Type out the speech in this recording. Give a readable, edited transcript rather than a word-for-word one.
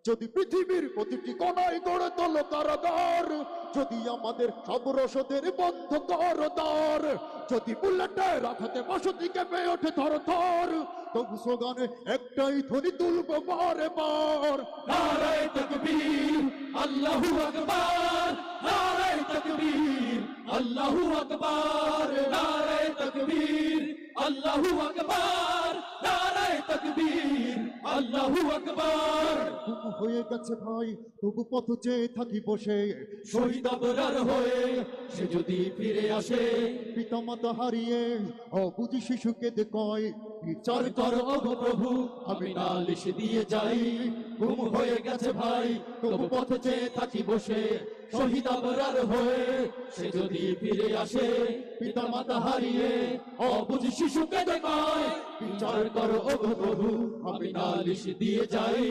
যদি পৃথিবীর প্রতিটি কোণায় গড়ে তোলো কারাগার, যদি আমাদের সব রসদের বন্ধ করো দ্বার, যদি বুলেটের আঘাতে বসতি কেঁপে ওঠে থর থর, তবু স্লোগানে একটাই ধ্বনি তুলবো বারে বার, নারায়ে তাকবীর আল্লাহু আকবার, নারায়ে তাকবীর আল্লাহু আকবার, নারায়ে তাকবীর আল্লাহু আকবার, নারায়ে তাকবীর আল্লাহু আকবার। গুম হয়ে গেছে ভাই তবু পথ চেয়ে থাকি বসে, শহীদ আবরার হয়ে সে যদি ফিরে আসে, পিতামাতা হারিয়ে অবুঝি শিশুকে কয় বিচার করো ওগো প্রভু, আমি নালিশ দিয়ে যাই। গুম হয়ে গেছে ভাই তবু পথ চেয়ে থাকি বসে, শহীদ আবরার হয়ে সে যদি ফিরে আসে, পিতা মাতা হারিয়ে অবুঝ শিশুকে দেখায়। বিচার করো ওগো প্রভু, আমি নালিশ দিয়ে যাই।